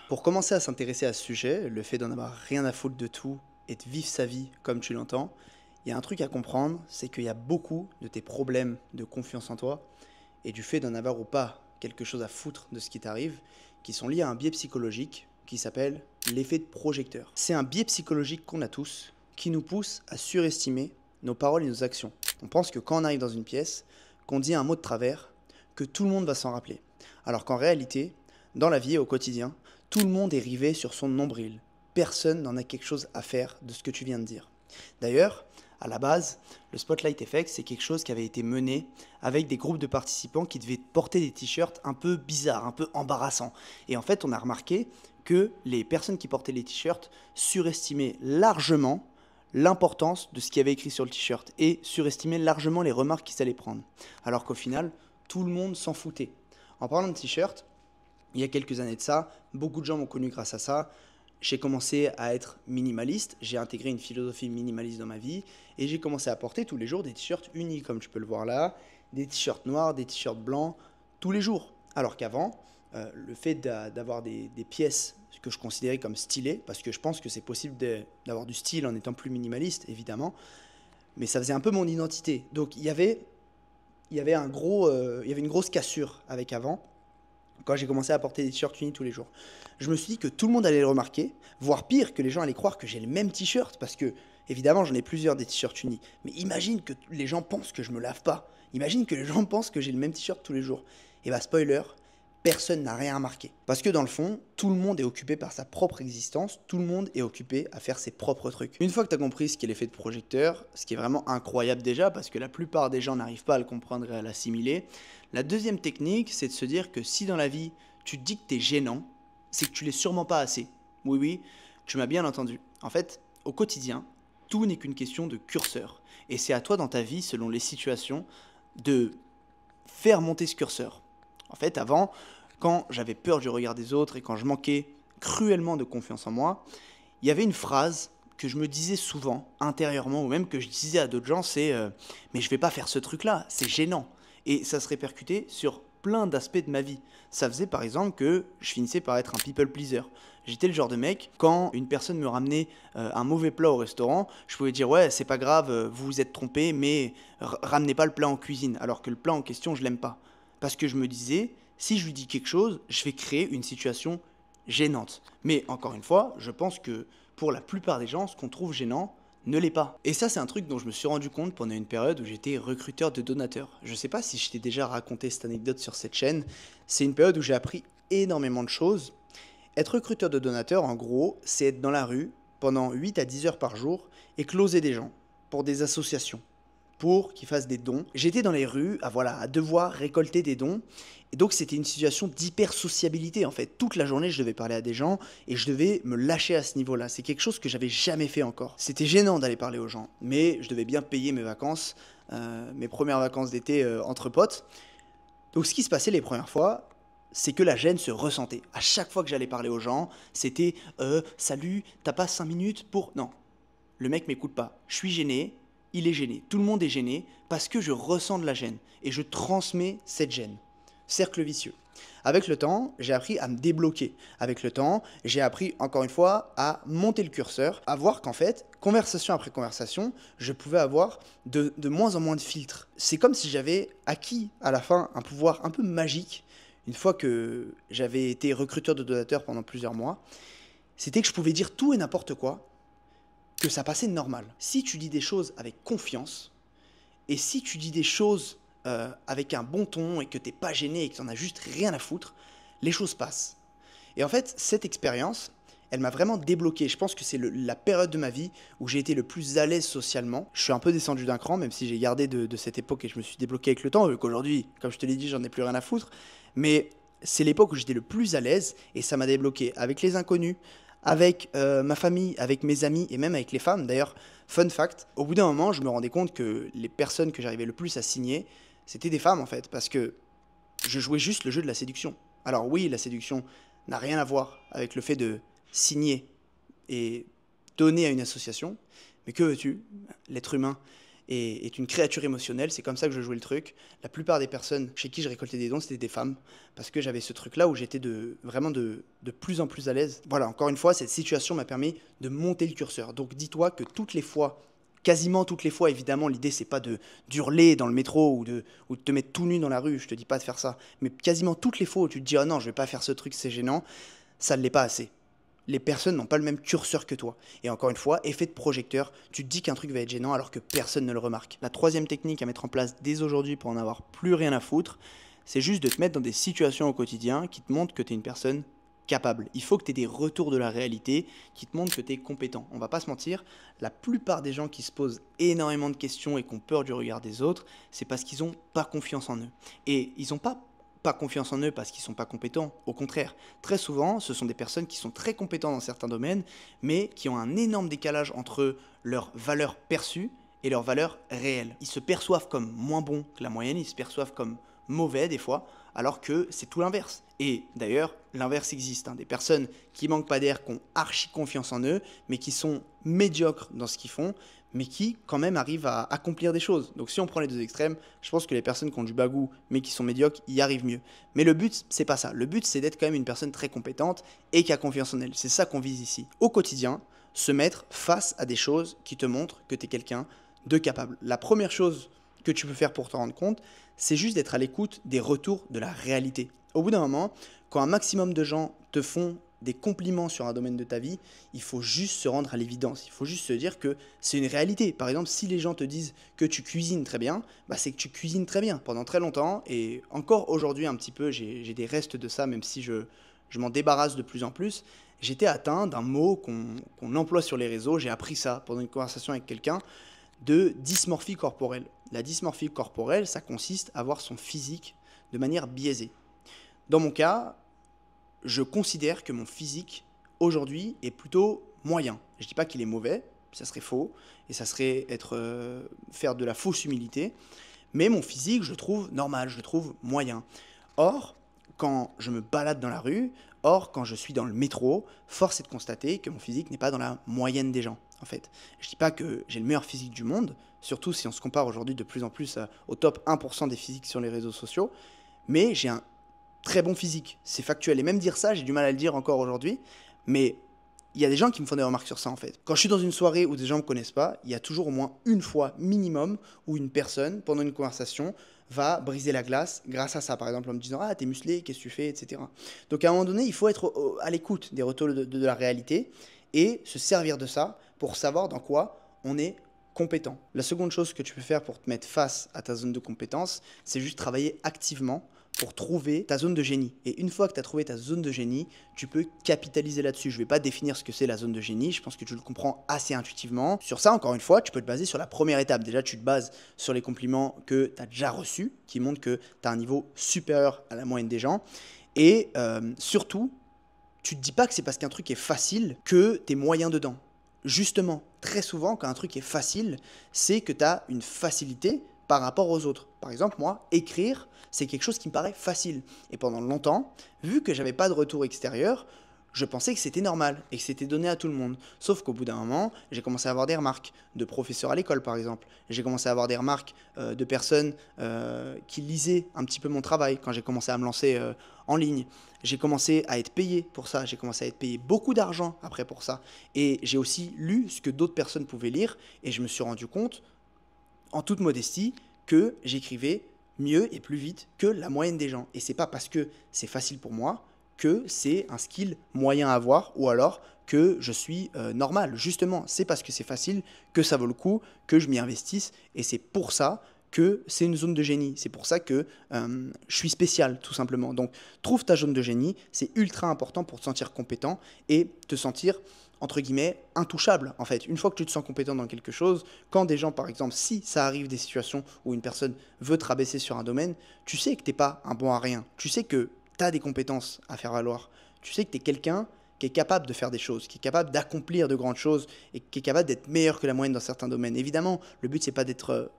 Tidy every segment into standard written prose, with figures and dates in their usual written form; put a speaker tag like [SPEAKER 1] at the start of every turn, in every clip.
[SPEAKER 1] Pour commencer à s'intéresser à ce sujet, le fait d'en avoir rien à foutre de tout et de vivre sa vie comme tu l'entends, il y a un truc à comprendre, c'est qu'il y a beaucoup de tes problèmes de confiance en toi et du fait d'en avoir ou pas quelque chose à foutre de ce qui t'arrive, qui sont liés à un biais psychologique qui s'appelle l'effet de projecteur. C'est un biais psychologique qu'on a tous qui nous pousse à surestimer nos paroles et nos actions. On pense que quand on arrive dans une pièce, qu'on dit un mot de travers, que tout le monde va s'en rappeler. Alors qu'en réalité, dans la vie et au quotidien, tout le monde est rivé sur son nombril. Personne n'en a quelque chose à faire de ce que tu viens de dire. D'ailleurs, à la base, le Spotlight Effect, c'est quelque chose qui avait été mené avec des groupes de participants qui devaient porter des t-shirts un peu bizarres, un peu embarrassants. Et en fait, on a remarqué que les personnes qui portaient les t-shirts surestimaient largement l'importance de ce qu'il y avait écrit sur le t-shirt et surestimaient largement les remarques qu'ils allaient prendre. Alors qu'au final, tout le monde s'en foutait. En parlant de t-shirt, il y a quelques années de ça, beaucoup de gens m'ont connu grâce à ça. J'ai commencé à être minimaliste, j'ai intégré une philosophie minimaliste dans ma vie et j'ai commencé à porter tous les jours des t-shirts unis, comme tu peux le voir là, des t-shirts noirs, des t-shirts blancs, tous les jours. Alors qu'avant, le fait d'avoir des pièces que je considérais comme stylées, parce que je pense que c'est possible d'avoir du style en étant plus minimaliste, évidemment, mais ça faisait un peu mon identité. Donc il y avait une grosse cassure avec avant quand j'ai commencé à porter des t-shirts unis tous les jours. Je me suis dit que tout le monde allait le remarquer, voire pire, que les gens allaient croire que j'ai le même t-shirt, parce que, évidemment, j'en ai plusieurs des t-shirts unis. Mais imagine que les gens pensent que je me lave pas. Imagine que les gens pensent que j'ai le même t-shirt tous les jours. Et bah, spoiler, personne n'a rien remarqué. Parce que dans le fond, tout le monde est occupé par sa propre existence, tout le monde est occupé à faire ses propres trucs. Une fois que tu as compris ce qu'est l'effet de projecteur, ce qui est vraiment incroyable déjà, parce que la plupart des gens n'arrivent pas à le comprendre et à l'assimiler, la deuxième technique, c'est de se dire que si dans la vie, tu te dis que tu es gênant, c'est que tu l'es sûrement pas assez. Oui, oui, tu m'as bien entendu. En fait, au quotidien, tout n'est qu'une question de curseur. Et c'est à toi dans ta vie, selon les situations, de faire monter ce curseur. En fait, avant, quand j'avais peur du regard des autres et quand je manquais cruellement de confiance en moi, il y avait une phrase que je me disais souvent, intérieurement, ou même que je disais à d'autres gens, c'est mais je vais pas faire ce truc-là, c'est gênant. Et ça se répercutait sur plein d'aspects de ma vie. Ça faisait par exemple que je finissais par être un people pleaser. J'étais le genre de mec, quand une personne me ramenait un mauvais plat au restaurant, je pouvais dire ouais, c'est pas grave, vous vous êtes trompé, mais ramenez pas le plat en cuisine, alors que le plat en question, je l'aime pas. Parce que je me disais, si je lui dis quelque chose, je vais créer une situation gênante. Mais encore une fois, je pense que pour la plupart des gens, ce qu'on trouve gênant ne l'est pas. Et ça, c'est un truc dont je me suis rendu compte pendant une période où j'étais recruteur de donateurs. Je sais pas si je t'ai déjà raconté cette anecdote sur cette chaîne. C'est une période où j'ai appris énormément de choses. Être recruteur de donateurs, en gros, c'est être dans la rue pendant 8 à 10 heures par jour et closer des gens pour des associations pour qu'ils fassent des dons. J'étais dans les rues à devoir récolter des dons. Et donc c'était une situation d'hyper sociabilité en fait. Toute la journée je devais parler à des gens et je devais me lâcher à ce niveau-là. C'est quelque chose que j'avais jamais fait encore. C'était gênant d'aller parler aux gens, mais je devais bien payer mes vacances, mes premières vacances d'été entre potes. Donc ce qui se passait les premières fois, c'est que la gêne se ressentait. À chaque fois que j'allais parler aux gens, c'était salut, t'as pas 5 minutes pour... Non, le mec m'écoute pas. Je suis gêné, il est gêné. Tout le monde est gêné parce que je ressens de la gêne et je transmets cette gêne. Cercle vicieux. Avec le temps, j'ai appris à me débloquer. Avec le temps, j'ai appris, encore une fois, à monter le curseur, à voir qu'en fait, conversation après conversation, je pouvais avoir de moins en moins de filtres. C'est comme si j'avais acquis à la fin un pouvoir un peu magique, une fois que j'avais été recruteur de donateurs pendant plusieurs mois, c'était que je pouvais dire tout et n'importe quoi, que ça passait normal. Si tu dis des choses avec confiance, et si tu dis des choses avec un bon ton et que t'es pas gêné et que t'en as juste rien à foutre, les choses passent. Et en fait, cette expérience, elle m'a vraiment débloqué. Je pense que c'est la période de ma vie où j'ai été le plus à l'aise socialement. Je suis un peu descendu d'un cran, même si j'ai gardé de cette époque et je me suis débloqué avec le temps, vu qu'aujourd'hui, comme je te l'ai dit, j'en ai plus rien à foutre. Mais c'est l'époque où j'étais le plus à l'aise et ça m'a débloqué avec les inconnus, avec ma famille, avec mes amis et même avec les femmes. D'ailleurs, fun fact, au bout d'un moment, je me rendais compte que les personnes que j'arrivais le plus à signer, c'était des femmes en fait, parce que je jouais juste le jeu de la séduction. Alors oui, la séduction n'a rien à voir avec le fait de signer et donner à une association, mais que veux-tu? L'être humain, est une créature émotionnelle. C'est comme ça que je jouais le truc. La plupart des personnes chez qui je récoltais des dons, c'était des femmes. Parce que j'avais ce truc-là où j'étais vraiment de plus en plus à l'aise. Voilà, encore une fois, cette situation m'a permis de monter le curseur. Donc dis-toi que toutes les fois, quasiment toutes les fois, évidemment, l'idée c'est pas d'hurler dans le métro ou de te mettre tout nu dans la rue, je te dis pas de faire ça, mais quasiment toutes les fois où tu te dis « Ah non, je vais pas faire ce truc, c'est gênant », ça ne l'est pas assez. Les personnes n'ont pas le même curseur que toi. Et encore une fois, effet de projecteur, tu te dis qu'un truc va être gênant alors que personne ne le remarque. La troisième technique à mettre en place dès aujourd'hui pour en avoir plus rien à foutre, c'est juste de te mettre dans des situations au quotidien qui te montrent que tu es une personne capable. Il faut que tu aies des retours de la réalité qui te montrent que tu es compétent. On va pas se mentir, la plupart des gens qui se posent énormément de questions et qui ont peur du regard des autres, c'est parce qu'ils n'ont pas confiance en eux. Et ils n'ont pas confiance en eux parce qu'ils ne sont pas compétents. Au contraire, très souvent, ce sont des personnes qui sont très compétentes dans certains domaines, mais qui ont un énorme décalage entre leurs valeurs perçues et leurs valeurs réelles. Ils se perçoivent comme moins bons que la moyenne, ils se perçoivent comme mauvais des fois, alors que c'est tout l'inverse. Et d'ailleurs, l'inverse existe. Des personnes qui manquent pas d'air, qui ont archi confiance en eux, mais qui sont médiocres dans ce qu'ils font, mais qui quand même arrivent à accomplir des choses. Donc si on prend les deux extrêmes, je pense que les personnes qui ont du bagou, mais qui sont médiocres, y arrivent mieux. Mais le but, c'est pas ça. Le but, c'est d'être quand même une personne très compétente et qui a confiance en elle. C'est ça qu'on vise ici. Au quotidien, se mettre face à des choses qui te montrent que tu es quelqu'un de capable. La première chose que tu peux faire pour te rendre compte, c'est juste d'être à l'écoute des retours de la réalité. Au bout d'un moment, quand un maximum de gens te font des compliments sur un domaine de ta vie, il faut juste se rendre à l'évidence. Il faut juste se dire que c'est une réalité. Par exemple, si les gens te disent que tu cuisines très bien, c'est que tu cuisines très bien pendant très longtemps. Et encore aujourd'hui un petit peu, j'ai des restes de ça, même si je m'en débarrasse de plus en plus. J'étais atteint d'un mot qu'on emploie sur les réseaux. J'ai appris ça pendant une conversation avec quelqu'un, de dysmorphie corporelle. La dysmorphie corporelle, ça consiste à voir son physique de manière biaisée. Dans mon cas, je considère que mon physique, aujourd'hui, est plutôt moyen. Je ne dis pas qu'il est mauvais, ça serait faux, et ça serait faire de la fausse humilité, mais mon physique, je le trouve normal, je le trouve moyen. Or, quand je me balade dans la rue, quand je suis dans le métro, force est de constater que mon physique n'est pas dans la moyenne des gens, en fait. Je ne dis pas que j'ai le meilleur physique du monde, surtout si on se compare aujourd'hui de plus en plus au top 1% des physiques sur les réseaux sociaux, mais j'ai un très bon physique, c'est factuel. Et même dire ça, j'ai du mal à le dire encore aujourd'hui, mais il y a des gens qui me font des remarques sur ça en fait. Quand je suis dans une soirée où des gens ne me connaissent pas, il y a toujours au moins une fois minimum où une personne, pendant une conversation, va briser la glace grâce à ça. Par exemple, en me disant « Ah, t'es musclé, qu'est-ce que tu fais ?» etc. Donc à un moment donné, il faut être à l'écoute des retours de la réalité et se servir de ça pour savoir dans quoi on est compétent. La seconde chose que tu peux faire pour te mettre face à ta zone de compétence, c'est juste travailler activement pour trouver ta zone de génie. Et une fois que tu as trouvé ta zone de génie, tu peux capitaliser là-dessus. Je ne vais pas définir ce que c'est la zone de génie, je pense que tu le comprends assez intuitivement. Sur ça, encore une fois, tu peux te baser sur la première étape. Déjà, tu te bases sur les compliments que tu as déjà reçus, qui montrent que tu as un niveau supérieur à la moyenne des gens. Et surtout, tu ne te dis pas que c'est parce qu'un truc est facile que tu es moyen dedans. Justement, très souvent, quand un truc est facile, c'est que tu as une facilité par rapport aux autres. Par exemple, moi, écrire, c'est quelque chose qui me paraît facile. Et pendant longtemps, vu que j'avais pas de retour extérieur, je pensais que c'était normal et que c'était donné à tout le monde. Sauf qu'au bout d'un moment, j'ai commencé à avoir des remarques de professeurs à l'école, par exemple. J'ai commencé à avoir des remarques de personnes qui lisaient un petit peu mon travail quand j'ai commencé à me lancer en ligne. J'ai commencé à être payé pour ça. J'ai commencé à être payé beaucoup d'argent après pour ça. Et j'ai aussi lu ce que d'autres personnes pouvaient lire et je me suis rendu compte, en toute modestie, que j'écrivais mieux et plus vite que la moyenne des gens. Et c'est pas parce que c'est facile pour moi que c'est un skill moyen à avoir ou alors que je suis normal. Justement, c'est parce que c'est facile que ça vaut le coup, que je m'y investisse. Et c'est pour ça que c'est une zone de génie. C'est pour ça que je suis spécial, tout simplement. Donc, trouve ta zone de génie. C'est ultra important pour te sentir compétent et te sentir, entre guillemets, intouchable, en fait. Une fois que tu te sens compétent dans quelque chose, quand des gens, par exemple, si ça arrive des situations où une personne veut te rabaisser sur un domaine, tu sais que tu n'es pas un bon à rien. Tu sais que tu as des compétences à faire valoir. Tu sais que tu es quelqu'un qui est capable de faire des choses, qui est capable d'accomplir de grandes choses et qui est capable d'être meilleur que la moyenne dans certains domaines. Évidemment, le but, c'est pas d'être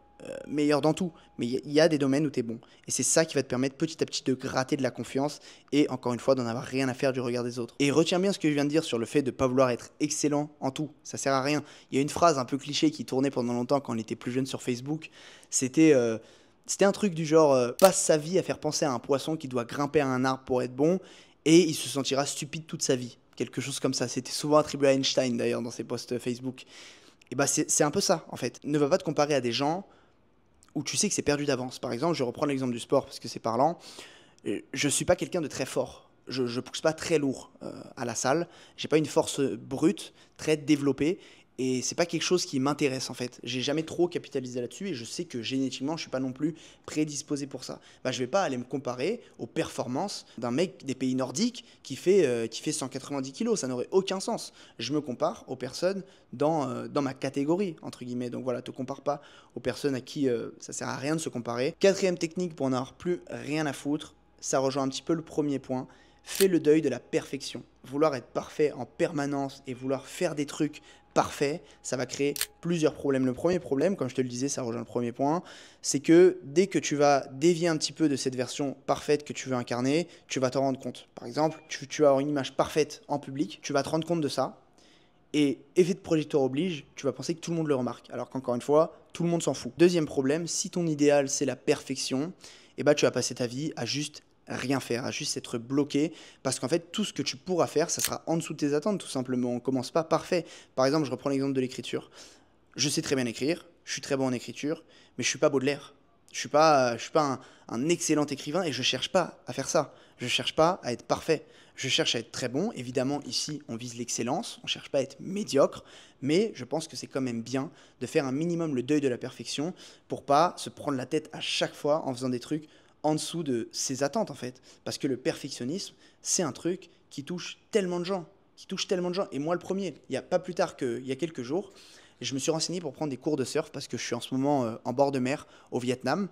[SPEAKER 1] meilleur dans tout, mais il y a des domaines où tu es bon. Et c'est ça qui va te permettre petit à petit de gratter de la confiance et encore une fois d'en avoir rien à faire du regard des autres. Et retiens bien ce que je viens de dire sur le fait de ne pas vouloir être excellent en tout, ça sert à rien. Il y a une phrase un peu cliché qui tournait pendant longtemps quand on était plus jeune sur Facebook, c'était un truc du genre passe sa vie à faire penser à un poisson qui doit grimper à un arbre pour être bon et il se sentira stupide toute sa vie. Quelque chose comme ça, c'était souvent attribué à Einstein d'ailleurs dans ses posts Facebook. Et bah c'est un peu ça en fait. Ne va pas te comparer à des gens où tu sais que c'est perdu d'avance. Par exemple, je reprends l'exemple du sport parce que c'est parlant. Je suis pas quelqu'un de très fort. Je pousse pas très lourd à la salle. J'ai pas une force brute très développée et c'est pas quelque chose qui m'intéresse en fait. J'ai jamais trop capitalisé là-dessus et je sais que génétiquement je suis pas non plus prédisposé pour ça. Bah je vais pas aller me comparer aux performances d'un mec des pays nordiques qui fait 190 kilos. Ça n'aurait aucun sens. Je me compare aux personnes dans ma catégorie entre guillemets. Donc voilà, te compare pas aux personnes à qui ça sert à rien de se comparer. Quatrième technique pour n'avoir plus rien à foutre. Ça rejoint un petit peu le premier point. Fais le deuil de la perfection. Vouloir être parfait en permanence et vouloir faire des trucs parfaits, ça va créer plusieurs problèmes. Le premier problème, comme je te le disais, ça rejoint le premier point, c'est que dès que tu vas dévier un petit peu de cette version parfaite que tu veux incarner, tu vas t'en rendre compte. Par exemple, tu vas avoir une image parfaite en public, tu vas te rendre compte de ça, et effet de projecteur oblige, tu vas penser que tout le monde le remarque, alors qu'encore une fois, tout le monde s'en fout. Deuxième problème, si ton idéal c'est la perfection, eh ben, tu vas passer ta vie à juste rien faire, à juste être bloqué, parce qu'en fait, tout ce que tu pourras faire, ça sera en dessous de tes attentes, tout simplement. On commence pas parfait. Par exemple, je reprends l'exemple de l'écriture. Je sais très bien écrire, je suis très bon en écriture, mais je suis pas Baudelaire. Je suis pas un excellent écrivain et je cherche pas à faire ça. Je cherche pas à être parfait. Je cherche à être très bon. Évidemment, ici, on vise l'excellence. On cherche pas à être médiocre, mais je pense que c'est quand même bien de faire un minimum le deuil de la perfection pour pas se prendre la tête à chaque fois en faisant des trucs en dessous de ses attentes en fait. Parce que le perfectionnisme, c'est un truc qui touche tellement de gens. Et moi le premier, il n'y a pas plus tard qu'il y a quelques jours, je me suis renseigné pour prendre des cours de surf parce que je suis en ce moment en bord de mer au Vietnam.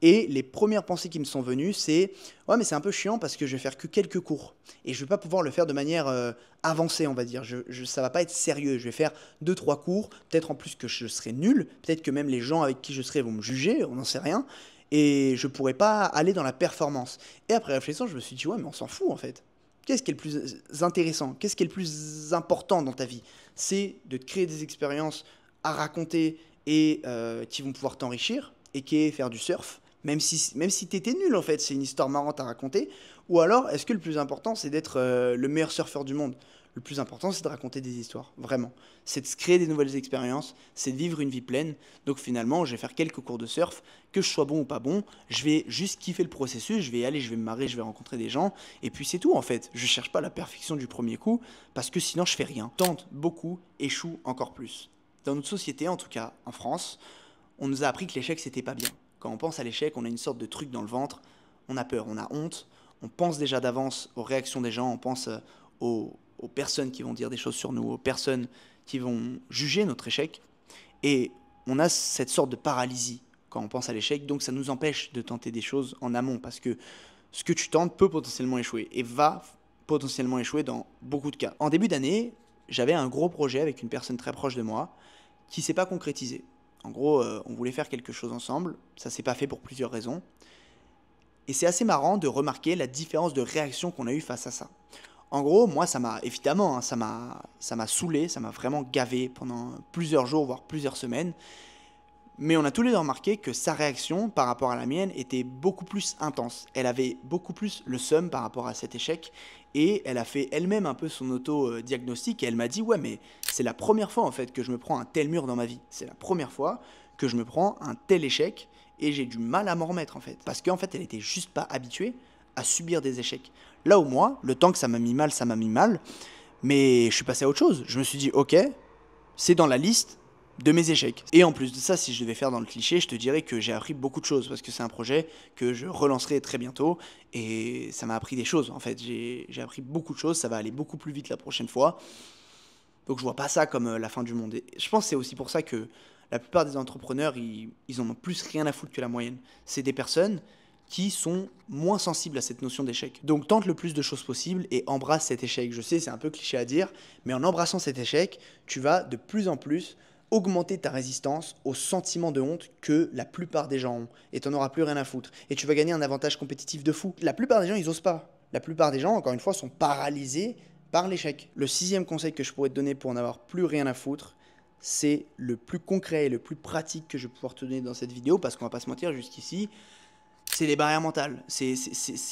[SPEAKER 1] Et les premières pensées qui me sont venues, c'est ouais, mais c'est un peu chiant parce que je vais faire que quelques cours. Et je vais pas pouvoir le faire de manière avancée, on va dire. Ça va pas être sérieux. Je vais faire deux trois cours. Peut-être en plus que je serai nul. Peut-être que même les gens avec qui je serai vont me juger. On n'en sait rien. Et je pourrais pas aller dans la performance. Et après réflexion, je me suis dit, ouais, mais on s'en fout en fait. Qu'est-ce qui est le plus intéressant? Qu'est-ce qui est le plus important dans ta vie? C'est de te créer des expériences à raconter et qui vont pouvoir t'enrichir et qui est faire du surf. Même si tu étais nul en fait, c'est une histoire marrante à raconter. Ou alors, est-ce que le plus important, c'est d'être le meilleur surfeur du monde? Le plus important, c'est de raconter des histoires, vraiment. C'est de se créer des nouvelles expériences, c'est de vivre une vie pleine. Donc finalement, je vais faire quelques cours de surf, que je sois bon ou pas bon, je vais juste kiffer le processus, je vais y aller, je vais me marrer, je vais rencontrer des gens, et puis c'est tout en fait. Je cherche pas la perfection du premier coup, parce que sinon je fais rien. Tente beaucoup, échoue encore plus. Dans notre société, en tout cas en France, on nous a appris que l'échec c'était pas bien. Quand on pense à l'échec, on a une sorte de truc dans le ventre, on a peur, on a honte, on pense déjà d'avance aux réactions des gens, on pense aux personnes qui vont dire des choses sur nous, aux personnes qui vont juger notre échec. Et on a cette sorte de paralysie quand on pense à l'échec, donc ça nous empêche de tenter des choses en amont, parce que ce que tu tentes peut potentiellement échouer, et va potentiellement échouer dans beaucoup de cas. En début d'année, j'avais un gros projet avec une personne très proche de moi, qui ne s'est pas concrétisé. En gros, on voulait faire quelque chose ensemble, ça s'est pas fait pour plusieurs raisons. Et c'est assez marrant de remarquer la différence de réaction qu'on a eue face à ça. En gros, moi, ça m'a, évidemment, hein, ça m'a saoulé, ça m'a vraiment gavé pendant plusieurs jours, voire plusieurs semaines. Mais on a tous les deux remarqué que sa réaction par rapport à la mienne était beaucoup plus intense. Elle avait beaucoup plus le seum par rapport à cet échec et elle a fait elle-même un peu son auto-diagnostic et elle m'a dit ouais mais c'est la première fois en fait que je me prends un tel mur dans ma vie. C'est la première fois que je me prends un tel échec et j'ai du mal à m'en remettre en fait. Parce qu'en fait elle était juste pas habituée à subir des échecs. Là où moi, le temps que ça m'a mis mal, mais je suis passé à autre chose. Je me suis dit ok, c'est dans la liste de mes échecs. Et en plus de ça, si je devais faire dans le cliché, je te dirais que j'ai appris beaucoup de choses parce que c'est un projet que je relancerai très bientôt et ça m'a appris des choses en fait. J'ai appris beaucoup de choses, ça va aller beaucoup plus vite la prochaine fois. Donc je vois pas ça comme la fin du monde. Et je pense que c'est aussi pour ça que la plupart des entrepreneurs, ils en ont plus rien à foutre que la moyenne. C'est des personnes qui sont moins sensibles à cette notion d'échec. Donc tente le plus de choses possible et embrasse cet échec. Je sais, c'est un peu cliché à dire, mais en embrassant cet échec, tu vas de plus en plus augmenter ta résistance au sentiment de honte que la plupart des gens ont. Et tu n'en auras plus rien à foutre. Et tu vas gagner un avantage compétitif de fou. La plupart des gens, ils osent pas. La plupart des gens, encore une fois, sont paralysés par l'échec. Le 6e conseil que je pourrais te donner pour n'avoir plus rien à foutre, c'est le plus concret et le plus pratique que je vais pouvoir te donner dans cette vidéo, parce qu'on va pas se mentir, jusqu'ici, c'est des barrières mentales, c'est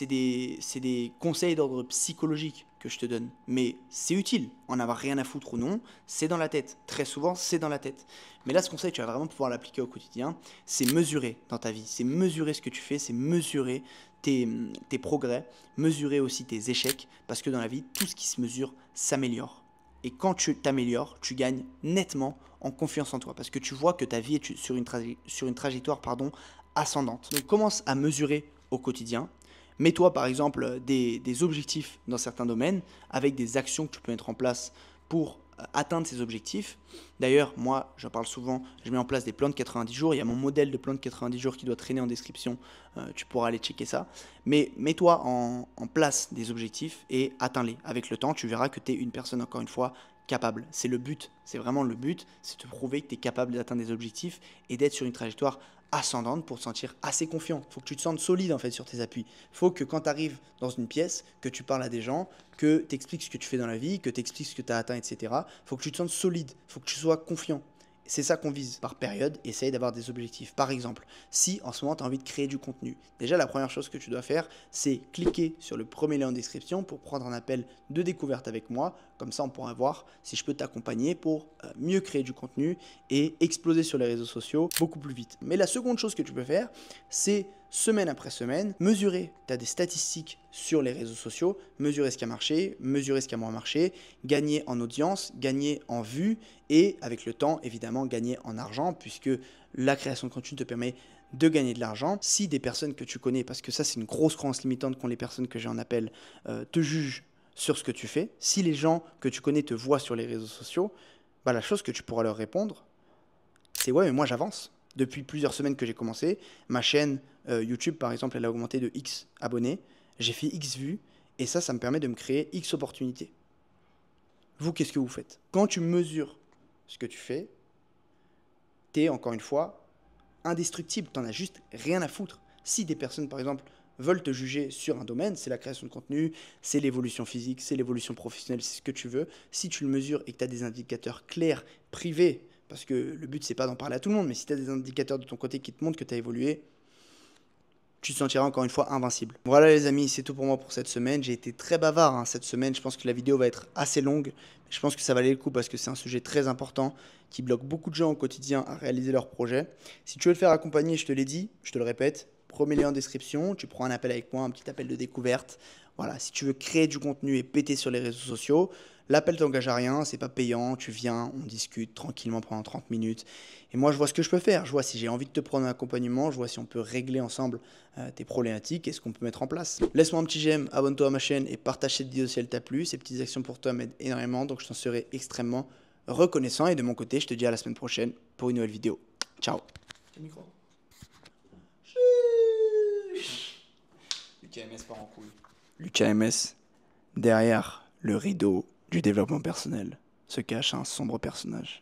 [SPEAKER 1] des conseils d'ordre psychologique que je te donne. Mais c'est utile, en avoir rien à foutre ou non, c'est dans la tête. Très souvent, c'est dans la tête. Mais là, ce conseil, tu vas vraiment pouvoir l'appliquer au quotidien, c'est mesurer dans ta vie, c'est mesurer ce que tu fais, c'est mesurer tes progrès, mesurer aussi tes échecs, parce que dans la vie, tout ce qui se mesure s'améliore. Et quand tu t'améliores, tu gagnes nettement en confiance en toi, parce que tu vois que ta vie est sur une trajectoire ascendante. Donc commence à mesurer au quotidien. Mets-toi par exemple des objectifs dans certains domaines avec des actions que tu peux mettre en place pour atteindre ces objectifs. D'ailleurs, moi, j'en parle souvent, je mets en place des plans de 90 jours. Il y a mon modèle de plan de 90 jours qui doit traîner en description. Tu pourras aller checker ça. Mais mets-toi en place des objectifs et atteins-les. Avec le temps, tu verras que tu es une personne, encore une fois, capable. C'est le but. C'est vraiment le but. C'est de prouver que tu es capable d'atteindre des objectifs et d'être sur une trajectoire ascendante pour te sentir assez confiant. Il faut que tu te sentes solide en fait sur tes appuis. Il faut que quand tu arrives dans une pièce, que tu parles à des gens, que tu expliques ce que tu fais dans la vie, que tu expliques ce que tu as atteint, etc. Il faut que tu te sentes solide, il faut que tu sois confiant. C'est ça qu'on vise. Par période, essaye d'avoir des objectifs. Par exemple, si en ce moment tu as envie de créer du contenu, déjà la première chose que tu dois faire, c'est cliquer sur le premier lien en description pour prendre un appel de découverte avec moi. Comme ça, on pourra voir si je peux t'accompagner pour mieux créer du contenu et exploser sur les réseaux sociaux beaucoup plus vite. Mais la seconde chose que tu peux faire, c'est semaine après semaine, mesurer. Tu as des statistiques sur les réseaux sociaux, mesurer ce qui a marché, mesurer ce qui a moins marché, gagner en audience, gagner en vues et avec le temps, évidemment, gagner en argent puisque la création de contenu te permet de gagner de l'argent. Si des personnes que tu connais, parce que ça c'est une grosse croyance limitante qu'ont les personnes que j'ai en appel, te jugent sur ce que tu fais, si les gens que tu connais te voient sur les réseaux sociaux, bah, la chose que tu pourras leur répondre, c'est ouais mais moi j'avance. Depuis plusieurs semaines que j'ai commencé, ma chaîne YouTube par exemple, elle a augmenté de X abonnés, j'ai fait X vues, et ça me permet de me créer X opportunités. Vous, qu'est-ce que vous faites? Quand tu mesures ce que tu fais, tu es encore une fois indestructible, tu n'en as juste rien à foutre. Si des personnes par exemple veulent te juger sur un domaine, c'est la création de contenu, c'est l'évolution physique, c'est l'évolution professionnelle, c'est ce que tu veux, si tu le mesures et que tu as des indicateurs clairs, privés, parce que le but c'est pas d'en parler à tout le monde, mais si tu as des indicateurs de ton côté qui te montrent que tu as évolué, tu te sentiras encore une fois invincible. Voilà les amis, c'est tout pour moi pour cette semaine. J'ai été très bavard cette semaine, je pense que la vidéo va être assez longue, mais je pense que ça valait le coup parce que c'est un sujet très important qui bloque beaucoup de gens au quotidien à réaliser leurs projets. Si tu veux te faire accompagner, je te l'ai dit, je te le répète, premier lien en description, tu prends un appel avec moi, un petit appel de découverte. Voilà, si tu veux créer du contenu et péter sur les réseaux sociaux, l'appel t'engage à rien, c'est pas payant, tu viens, on discute tranquillement pendant 30 minutes. Et moi, je vois ce que je peux faire, je vois si j'ai envie de te prendre un accompagnement, je vois si on peut régler ensemble tes problématiques et ce qu'on peut mettre en place. Laisse-moi un petit j'aime, abonne-toi à ma chaîne et partage cette vidéo si elle t'a plu. Ces petites actions pour toi m'aident énormément, donc je t'en serai extrêmement reconnaissant. Et de mon côté, je te dis à la semaine prochaine pour une nouvelle vidéo. Ciao. Le micro. Lucas MS part en couille. Lucas MS, derrière le rideau du développement personnel, se cache un sombre personnage.